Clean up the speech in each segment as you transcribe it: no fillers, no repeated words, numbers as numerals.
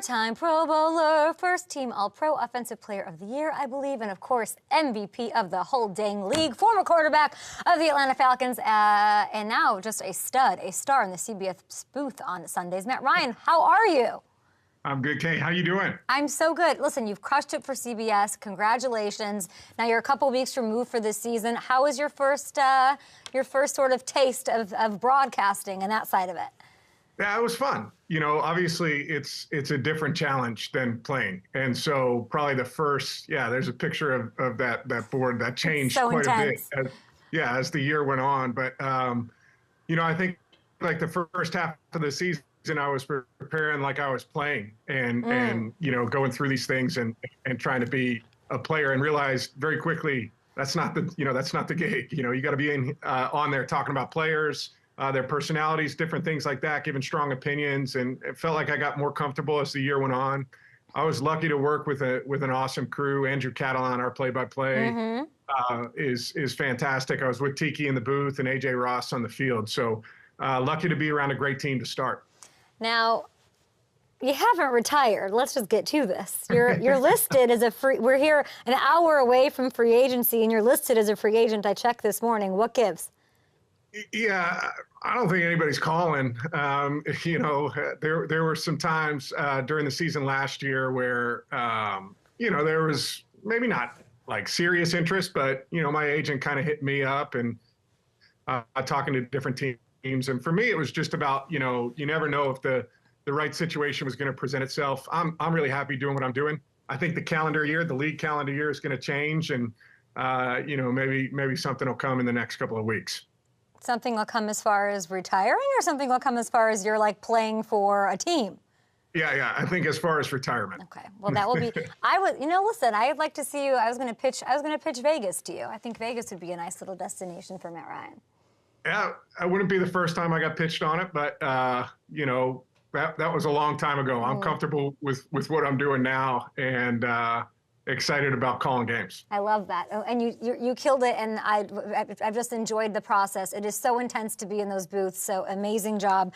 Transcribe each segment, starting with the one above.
four-time Pro Bowler, first-team All-Pro Offensive Player of the Year, I believe, and, of course, MVP of the whole dang league, former quarterback of the Atlanta Falcons, and now just a star in the CBS booth on Sundays. Matt Ryan, how are you? I'm good, Kate. How you doing? I'm so good. Listen, you've crushed it for CBS. Congratulations. Now you're a couple weeks removed for this season. How was your first sort of taste of broadcasting and that side of it? Yeah, it was fun. You know, obviously it's a different challenge than playing. And so probably the first, there's a picture of that board that changed so quite intense. a bit as the year went on. But, you know, I think like the first half of the season, I was preparing like I was playing and you know, going through these things and trying to be a player, and realized very quickly that's not the gig. You know, you got to be on there talking about players, their personalities, different things like that, giving strong opinions. And it felt like I got more comfortable as the year went on. I was lucky to work with an awesome crew. Andrew Catalan, our play-by-play, is fantastic. I was with Tiki in the booth and AJ Ross on the field. So lucky to be around a great team to start. Now, you haven't retired. Let's just get to this. You're listed as a free. We're here an hour away from free agency, and you're listed as a free agent. I checked this morning. What gives? Yeah, I don't think anybody's calling. You know, there were some times during the season last year where you know, there was maybe not like serious interest, but you know, my agent kind of hit me up and talking to different teams. And for me, it was just about, you know, you never know if the right situation was going to present itself. I'm really happy doing what I'm doing. I think the league calendar year is going to change, and you know, maybe something will come in the next couple of weeks. Something will come as far as retiring, or something will come as far as you're like playing for a team? Yeah. I think as far as retirement. Okay. Well, that will be. You know, listen. I'd like to see you. I was going to pitch Vegas to you. I think Vegas would be a nice little destination for Matt Ryan. Yeah, it wouldn't be the first time I got pitched on it, but you know, that was a long time ago. I'm comfortable with what I'm doing now, and excited about calling games. I love that. Oh, and you killed it, and I've just enjoyed the process. It is so intense to be in those booths. So amazing job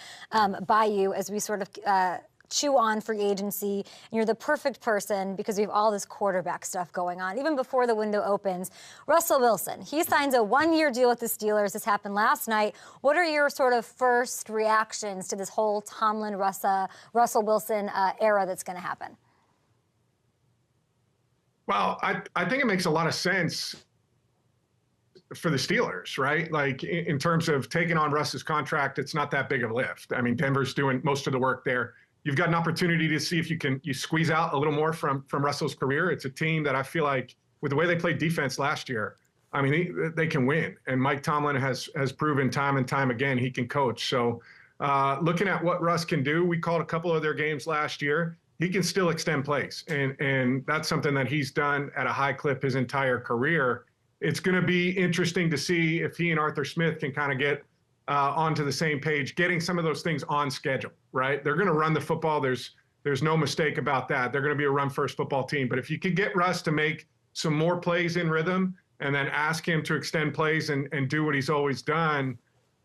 by you as we sort of chew on free agency. And you're the perfect person because we have all this quarterback stuff going on. Even before the window opens, Russell Wilson, he signs a one-year deal with the Steelers. This happened last night. What are your sort of first reactions to this whole Russell Wilson era that's going to happen? Well, I think it makes a lot of sense for the Steelers, right? Like in terms of taking on Russ's contract, it's not that big of a lift. I mean, Denver's doing most of the work there. You've got an opportunity to see if you squeeze out a little more from Russell's career. It's a team that I feel like, with the way they played defense last year, I mean, they can win. And Mike Tomlin has proven time and time again he can coach. So looking at what Russ can do, we called a couple of their games last year. He can still extend plays, and that's something that he's done at a high clip his entire career. It's going to be interesting to see if he and Arthur Smith can kind of get onto the same page, getting some of those things on schedule, right? They're going to run the football. There's no mistake about that. They're going to be a run-first football team. But if you could get Russ to make some more plays in rhythm and then ask him to extend plays and do what he's always done,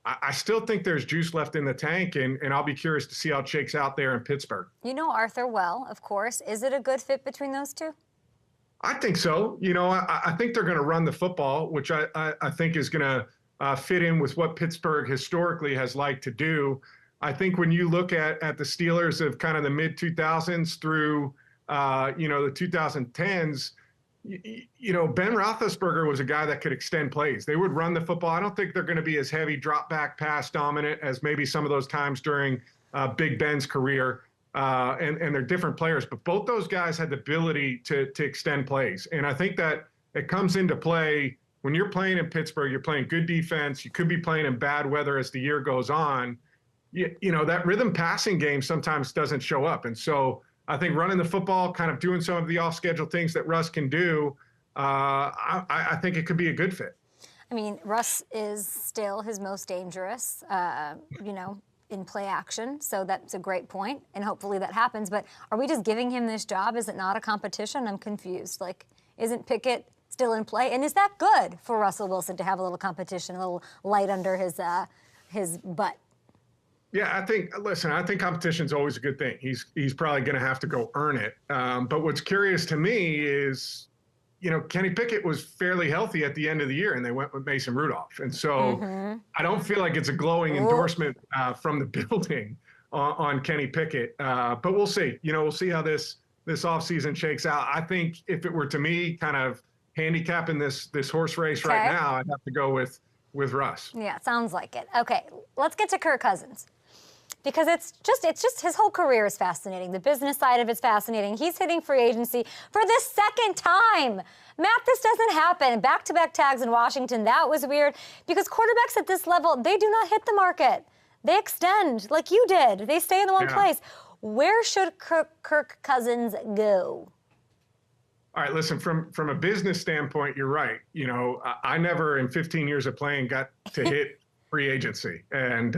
I still think there's juice left in the tank, and I'll be curious to see how it shakes out there in Pittsburgh. You know Arthur well, of course. Is it a good fit between those two? I think so. You know, I think they're going to run the football, which I think is going to fit in with what Pittsburgh historically has liked to do. I think when you look at the Steelers of kind of the mid-2000s through, you know, the 2010s, you know, Ben Roethlisberger was a guy that could extend plays. They would run the football. I don't think they're going to be as heavy drop back pass dominant as maybe some of those times during Big Ben's career. And they're different players, but both those guys had the ability to extend plays. And I think that it comes into play when you're playing in Pittsburgh. You're playing good defense. You could be playing in bad weather as the year goes on. You know, that rhythm passing game sometimes doesn't show up. And so I think running the football, kind of doing some of the off-schedule things that Russ can do, I think it could be a good fit. I mean, Russ is still his most dangerous, you know, in play action. So that's a great point, and hopefully that happens. But are we just giving him this job? Is it not a competition? I'm confused. Like, isn't Pickett still in play? And is that good for Russell Wilson to have a little competition, a little light under his butt? Yeah, I think competition's always a good thing. He's probably going to have to go earn it. But what's curious to me is, Kenny Pickett was fairly healthy at the end of the year, and they went with Mason Rudolph. And so I don't feel like it's a glowing endorsement from the building on Kenny Pickett. But we'll see. We'll see how this offseason shakes out. I think if it were to me, kind of handicapping this horse race right now, I'd have to go with Russ. Yeah, sounds like it. Okay, let's get to Kirk Cousins. Because it's just his whole career is fascinating. The business side of it's fascinating. He's hitting free agency for the second time. Matt, this doesn't happen. Back-to-back tags in Washington, that was weird. Because quarterbacks at this level, they do not hit the market. They extend like you did. They stay in the one place. Where should Kirk Cousins go? All right, listen, from a business standpoint, you're right. I never in 15 years of playing got to hit free agency. And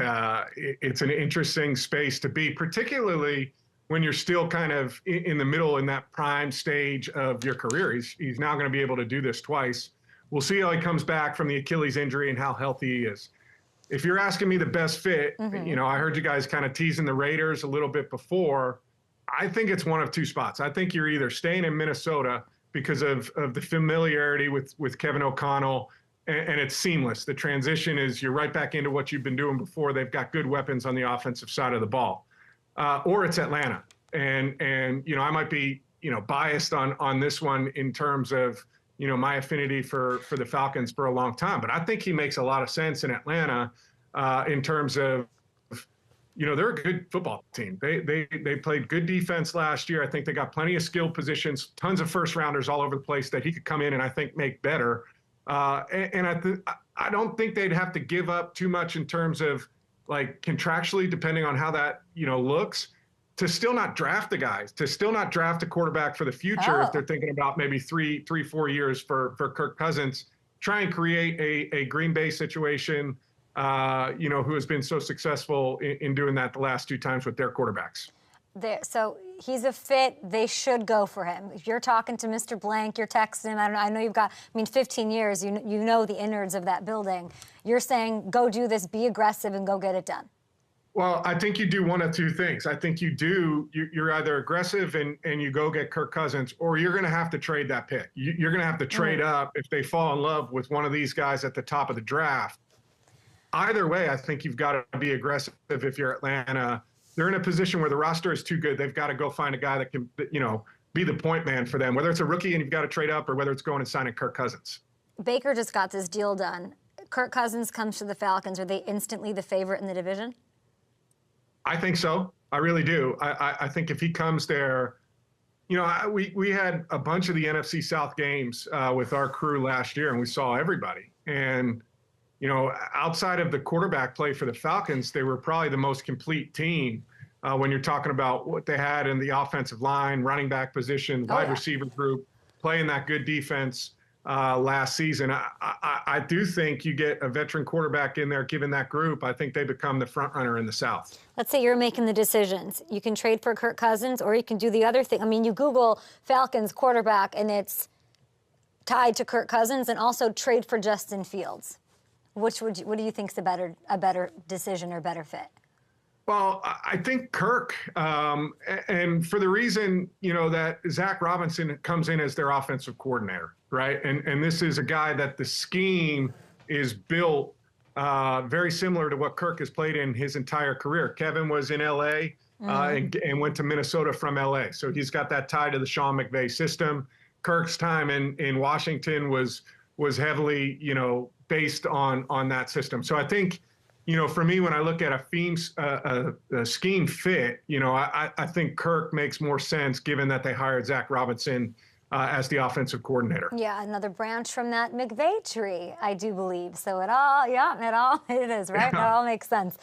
it's an interesting space to be, particularly when you're still kind of in the middle in that prime stage of your career. He's now going to be able to do this twice. We'll see how he comes back from the Achilles injury and how healthy he is. If you're asking me the best fit, I heard you guys kind of teasing the Raiders a little bit before. I think it's one of two spots. I think you're either staying in Minnesota because of the familiarity with Kevin O'Connell, and it's seamless. The transition is you're right back into what you've been doing before. They've got good weapons on the offensive side of the ball. Or it's Atlanta. And I might be, biased on this one in terms of, my affinity for the Falcons for a long time. But I think he makes a lot of sense in Atlanta in terms of, they're a good football team. They played good defense last year. I think they got plenty of skilled positions, tons of first rounders all over the place that he could come in and I think make better. And I don't think they'd have to give up too much in terms of like contractually, depending on how that, looks, to still not draft the guys, to still not draft a quarterback for the future. If they're thinking about maybe 4 years for Kirk Cousins, try and create a Green Bay situation, who has been so successful in doing that the last 2 times with their quarterbacks. So he's a fit. They should go for him. If you're talking to Mr. Blank, you're texting him. I know you've got, 15 years. You know the innards of that building. You're saying go do this, be aggressive, and go get it done. Well, I think you do one of two things. I think you're either aggressive and you go get Kirk Cousins, or you're going to have to trade that pick. You're going to have to trade up if they fall in love with one of these guys at the top of the draft. Either way, I think you've got to be aggressive if you're Atlanta. They're in a position where the roster is too good. They've got to go find a guy that can, be the point man for them, whether it's a rookie and you've got to trade up or whether it's going and signing Kirk Cousins. Baker just got this deal done. Kirk Cousins comes to the Falcons. Are they instantly the favorite in the division? I think so. I really do. I think if he comes there, we had a bunch of the NFC South games with our crew last year, and we saw everybody. And, outside of the quarterback play for the Falcons, they were probably the most complete team when you're talking about what they had in the offensive line, running back position, wide receiver group, playing that good defense last season. I do think you get a veteran quarterback in there, given that group. I think they become the front runner in the South. Let's say you're making the decisions. You can trade for Kirk Cousins, or you can do the other thing. You Google Falcons quarterback, and it's tied to Kirk Cousins, and also trade for Justin Fields. What do you think is a better decision or better fit? Well, I think Kirk, and for the reason, that Zach Robinson comes in as their offensive coordinator, right? And this is a guy that the scheme is built very similar to what Kirk has played in his entire career. Kevin was in L.A. And went to Minnesota from L.A., so he's got that tie to the Sean McVay system. Kirk's time in Washington was heavily, based on that system. So I think, for me, when I look at a scheme fit, I think Kirk makes more sense given that they hired Zach Robinson as the offensive coordinator. Yeah, another branch from that McVay tree, I do believe. So it is, right? It all makes sense.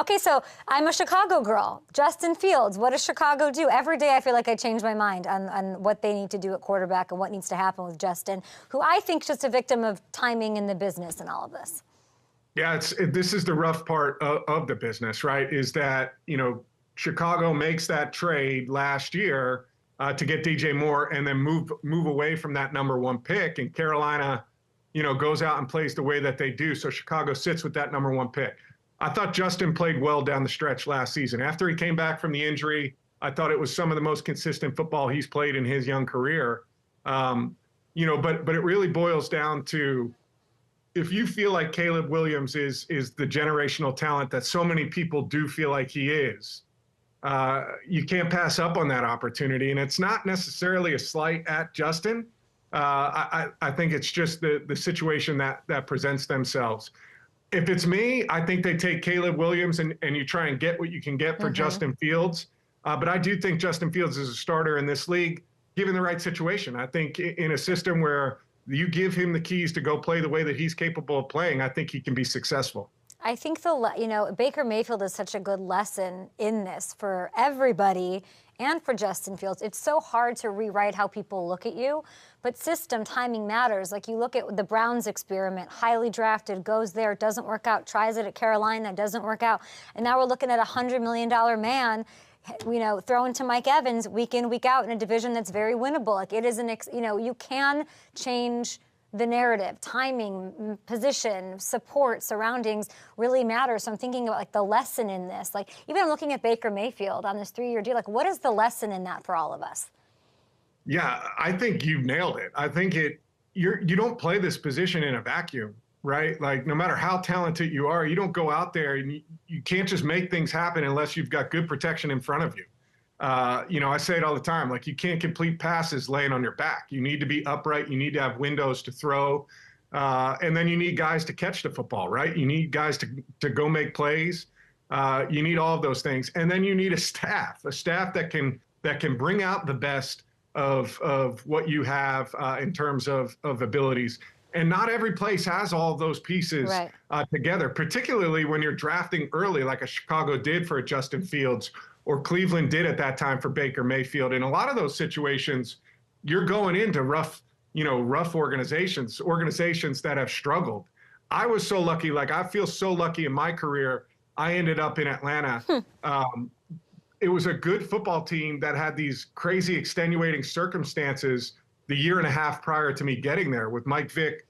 Okay, so I'm a Chicago girl. Justin Fields, what does Chicago do? Every day I feel like I change my mind on what they need to do at quarterback and what needs to happen with Justin, who I think is just a victim of timing in the business and all of this. Yeah, this is the rough part of the business, right? Is that, Chicago makes that trade last year to get DJ Moore and then move away from that number 1 pick. And Carolina, goes out and plays the way that they do. So Chicago sits with that number 1 pick. I thought Justin played well down the stretch last season. After he came back from the injury, I thought it was some of the most consistent football he's played in his young career. But it really boils down to, if you feel like Caleb Williams is the generational talent that so many people do feel like he is, you can't pass up on that opportunity. And it's not necessarily a slight at Justin. I think it's just the situation that presents themselves. If it's me, I think they take Caleb Williams and you try and get what you can get for Justin Fields. But I do think Justin Fields is a starter in this league, given the right situation. I think in a system where you give him the keys to go play the way that he's capable of playing, I think he can be successful. I think Baker Mayfield is such a good lesson in this for everybody and for Justin Fields. It's so hard to rewrite how people look at you, but system timing matters. Like, you look at the Browns experiment, highly drafted, goes there, doesn't work out, tries it at Carolina, doesn't work out. And now we're looking at a $100 million man, throwing to Mike Evans week in, week out in a division that's very winnable. Like, it is you can change the narrative. Timing, position, support, surroundings really matter. So I'm thinking about, like, the lesson in this. Like, even I'm looking at Baker Mayfield on this 3-year deal. Like, what is the lesson in that for all of us? Yeah, I think you nailed it. I think you don't play this position in a vacuum, right? Like, no matter how talented you are, you don't go out there and you can't just make things happen unless you've got good protection in front of you. I say it all the time, like, you can't complete passes laying on your back. You need to be upright. You need to have windows to throw. And then you need guys to catch the football, right? You need guys to go make plays. You need all of those things. And then you need a staff that can bring out the best of what you have in terms of abilities. And not every place has all of those pieces together, particularly when you're drafting early, like a Chicago did for a Justin Fields, or Cleveland did at that time for Baker Mayfield. In a lot of those situations, you're going into rough organizations that have struggled. I was so lucky. Like, I feel so lucky in my career. I ended up in Atlanta. It was a good football team that had these crazy extenuating circumstances the year and a half prior to me getting there, with Mike Vick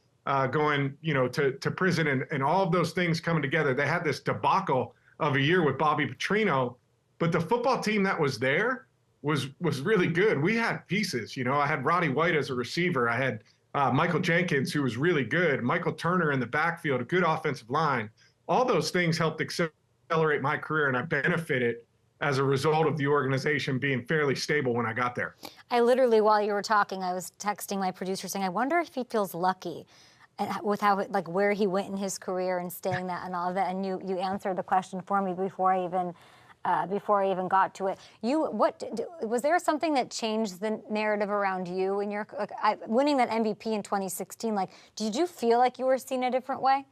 going, to prison and all of those things coming together. They had this debacle of a year with Bobby Petrino. But the football team that was there was really good. We had pieces. I had Roddy White as a receiver. I had Michael Jenkins, who was really good. Michael Turner in the backfield, a good offensive line. All those things helped accelerate my career, and I benefited as a result of the organization being fairly stable when I got there. I literally, while you were talking, I was texting my producer saying, I wonder if he feels lucky with how, like, where he went in his career and staying that and all of that. And you answered the question for me before I even got to it. Was there something that changed the narrative around you in your winning that MVP in 2016? Like, did you feel like you were seen a different way?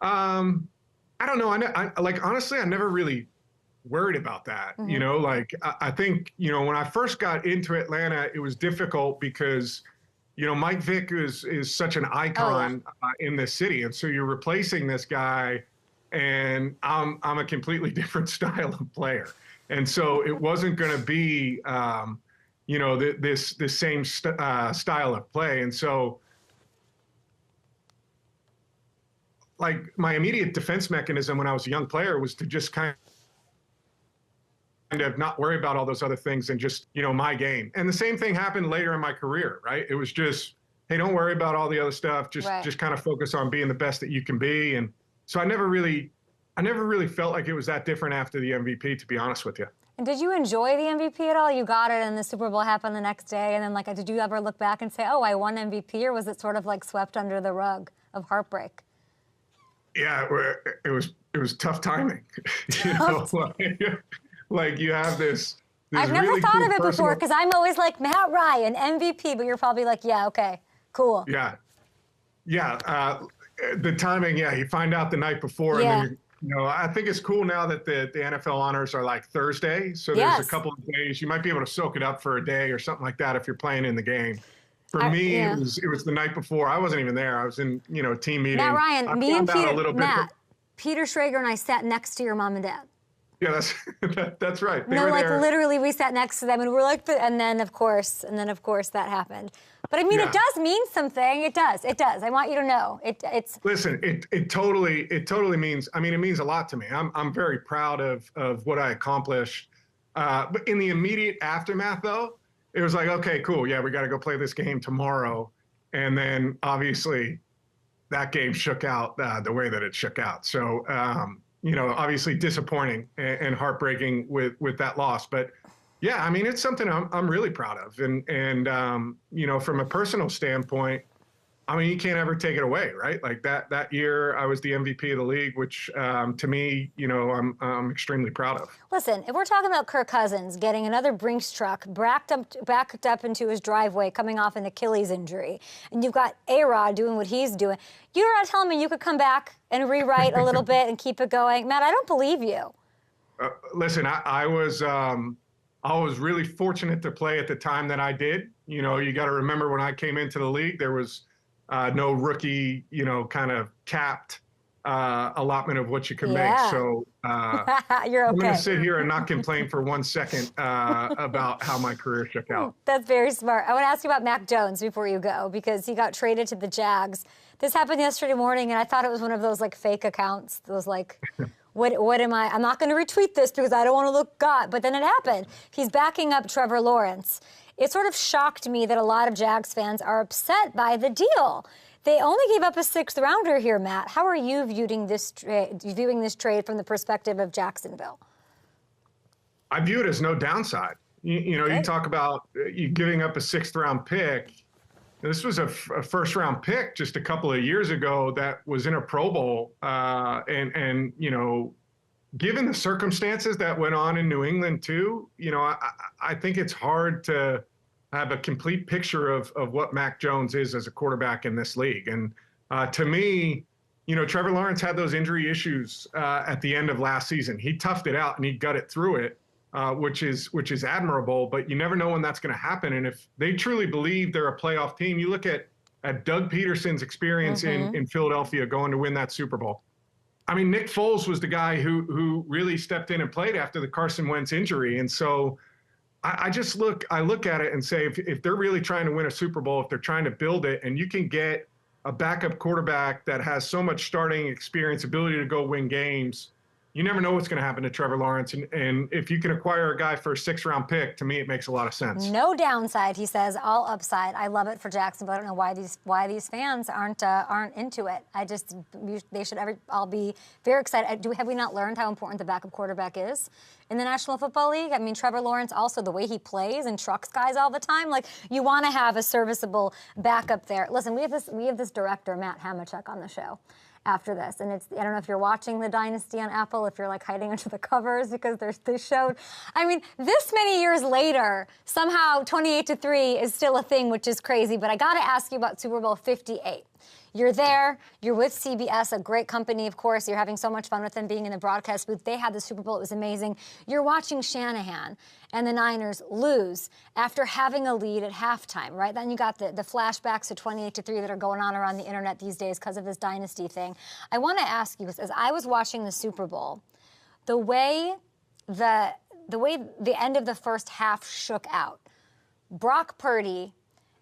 I don't know. Honestly, I never really worried about that. I think, when I first got into Atlanta, it was difficult because, Mike Vick is such an icon in this city. And so you're replacing this guy, and I'm a completely different style of player. And so it wasn't going to be, this same style of play. And so, like, my immediate defense mechanism when I was a young player was to just kind of not worry about all those other things and just, my game. And the same thing happened later in my career, right? It was just, hey, don't worry about all the other stuff. Just kind of focus on being the best that you can be. And so I never really felt like it was that different after the MVP, to be honest with you. And did you enjoy the MVP at all? You got it and the Super Bowl happened the next day. And then, did you ever look back and say, oh, I won MVP? Or was it sort of like swept under the rug of heartbreak? Yeah, it was tough timing. Like, you have this I've never really thought cool of it before, because I'm always like, Matt Ryan, MVP, but you're probably like, yeah, okay, cool. Yeah. The timing, you find out the night before. Yeah. And then, I think it's cool now that the NFL honors are like Thursday. So there's a couple of days. You might be able to soak it up for a day or something like that if you're playing in the game. For me, it was the night before. I wasn't even there. I was in, a team meeting. Matt Ryan, me and Peter Schrager and I sat next to your mom and dad. Yeah, that's right. They No, were like there. literally we sat next to them and we're like, and then of course that happened. But I mean, it Yeah. does mean something. It does. It does. I want you to know. It's Listen, it totally means. I mean, it means a lot to me. I'm very proud of what I accomplished. But in the immediate aftermath, though, it was like, okay, cool. Yeah, we got to go play this game tomorrow. And then obviously, that game shook out the way that it shook out. So, obviously disappointing and heartbreaking with that loss. But yeah, I mean, it's something I'm really proud of. And from a personal standpoint, I mean, you can't ever take it away, right? Like that year, I was the MVP of the league, which to me, I'm extremely proud of. Listen, if we're talking about Kirk Cousins getting another Brinks truck backed up into his driveway coming off an Achilles injury, and you've got A-Rod doing what he's doing, you're not telling me you could come back and rewrite a little bit and keep it going? Matt, I don't believe you. Listen, I was really fortunate to play at the time that I did. You got to remember when I came into the league, there was no rookie, kind of capped allotment of what you can make. So you're okay. I'm going to sit here and not complain for 1 second about how my career shook out. That's very smart. I want to ask you about Mac Jones before you go, because he got traded to the Jags. This happened yesterday morning, and I thought it was one of those like fake accounts. It was like, what am I? I'm not going to retweet this because I don't want to look God. But then it happened. He's backing up Trevor Lawrence. It sort of shocked me that a lot of Jags fans are upset by the deal. They only gave up a 6th rounder here, Matt. How are you viewing this trade from the perspective of Jacksonville? I view it as no downside. You talk about you giving up a 6th round pick. This was a first round pick just a couple of years ago that was in a Pro Bowl. And given the circumstances that went on in New England too, I think it's hard to have a complete picture of what Mac Jones is as a quarterback in this league. And to me, Trevor Lawrence had those injury issues at the end of last season. He toughed it out and he gutted through it, which is admirable, but you never know when that's going to happen. And if they truly believe they're a playoff team, you look at Doug Peterson's experience in Philadelphia going to win that Super Bowl. I mean, Nick Foles was the guy who really stepped in and played after the Carson Wentz injury. And so I look at it and say, if they're really trying to win a Super Bowl, if they're trying to build it, and you can get a backup quarterback that has so much starting experience, ability to go win games, you never know what's going to happen to Trevor Lawrence. And if you can acquire a guy for a 6th round pick, to me, it makes a lot of sense. No downside, he says, all upside. I love it for Jacksonville. I don't know why these fans aren't into it. They should all be very excited. Have we not learned how important the backup quarterback is in the National Football League? I mean, Trevor Lawrence, also the way he plays and trucks guys all the time. Like, you want to have a serviceable backup there. Listen, we have this director, Matt Hamachek, on the show after this, and I don't know if you're watching The Dynasty on Apple, if you're like hiding under the covers because they showed. I mean, this many years later, somehow 28-3 is still a thing, which is crazy. But I got to ask you about Super Bowl 58. You're there. You're with CBS, a great company, of course. You're having so much fun with them being in the broadcast booth. They had the Super Bowl. It was amazing. You're watching Shanahan and the Niners lose after having a lead at halftime, right? Then you got the flashbacks to 28-3 that are going on around the internet these days because of this dynasty thing. I want to ask you, as I was watching the Super Bowl, the way the end of the first half shook out, Brock Purdy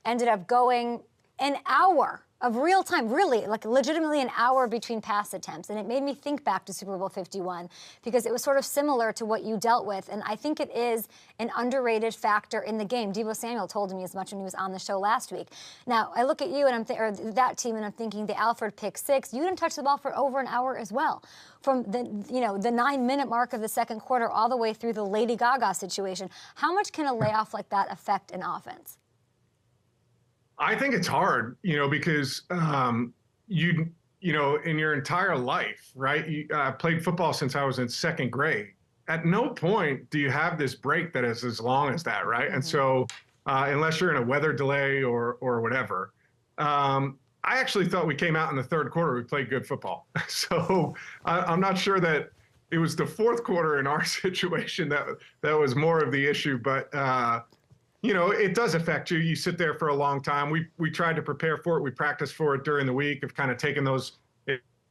ended up going an hour of real time, really, like legitimately an hour between pass attempts. And it made me think back to Super Bowl 51 because it was sort of similar to what you dealt with. And I think it is an underrated factor in the game. Deebo Samuel told me as much when he was on the show last week. Now, I look at you and or that team and I'm thinking the Alford pick 6, you didn't touch the ball for over an hour as well. From the 9-minute mark of the second quarter all the way through the Lady Gaga situation. How much can a layoff like that affect an offense? I think it's hard, because in your entire life, right? I played football since I was in 2nd grade. At no point do you have this break that is as long as that, right? Mm-hmm. And so, unless you're in a weather delay or whatever, I actually thought we came out in the 3rd quarter. We played good football. So I'm not sure that it was the 4th quarter in our situation that was more of the issue, but. It does affect you. You sit there for a long time. We tried to prepare for it. We practiced for it during the week of kind of taking those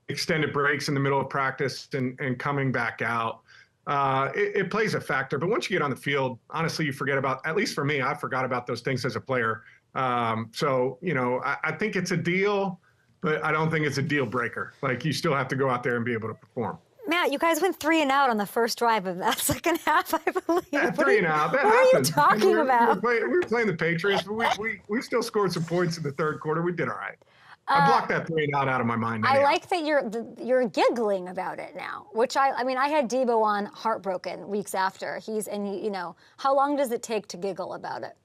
extended breaks in the middle of practice and coming back out. it plays a factor. But once you get on the field, honestly, you forget about, at least for me, I forgot about those things as a player. So, I think it's a deal, but I don't think it's a deal breaker. Like, you still have to go out there and be able to perform. Matt, you guys went 3 and out on the first drive of that second half, I believe. Yeah, 3 and out. That what happens. Are you talking about? We were playing the Patriots, but we still scored some points in the third quarter. We did all right. I blocked that 3 and out of my mind. I like that you're giggling about it now, which I mean, I had Debo on heartbroken weeks after. How long does it take to giggle about it?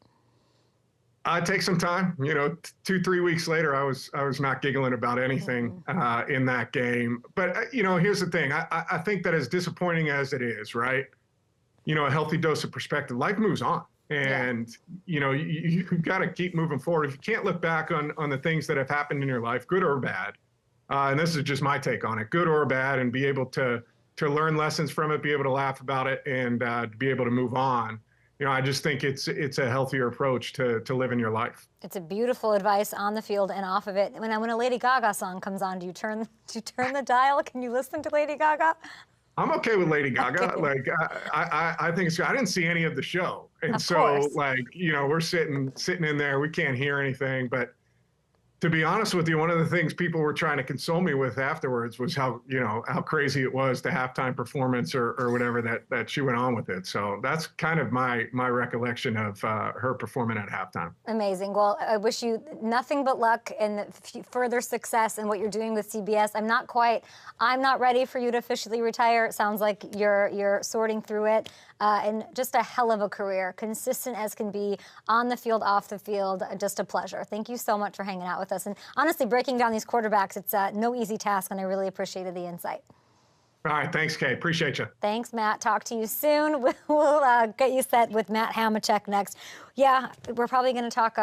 It takes some time. 2-3 weeks later, I was not giggling about anything in that game. But here's the thing. I think that as disappointing as it is, right? A healthy dose of perspective. Life moves on, and you've got to keep moving forward. If you can't look back on the things that have happened in your life, good or bad, and this is just my take on it, good or bad, and be able to learn lessons from it, be able to laugh about it, and be able to move on. I just think it's a healthier approach to living your life. It's a beautiful advice on the field and off of it. When a Lady Gaga song comes on, do you turn the dial? Can you listen to Lady Gaga? I'm okay with Lady Gaga. Okay. Like I think I didn't see any of the show, and so we're sitting in there. We can't hear anything, but to be honest with you, one of the things people were trying to console me with afterwards was how crazy it was, the halftime performance or whatever that she went on with it. So that's kind of my recollection of her performing at halftime. Amazing. Well, I wish you nothing but luck and further success in what you're doing with CBS. I'm not ready for you to officially retire. It sounds like you're sorting through it. And just a hell of a career, consistent as can be, on the field, off the field, just a pleasure. Thank you so much for hanging out with us. And honestly, breaking down these quarterbacks, it's no easy task, and I really appreciated the insight. All right, thanks, Kay. Appreciate you. Thanks, Matt. Talk to you soon. We'll get you set with Matt Hamachek next. Yeah, we're probably going to talk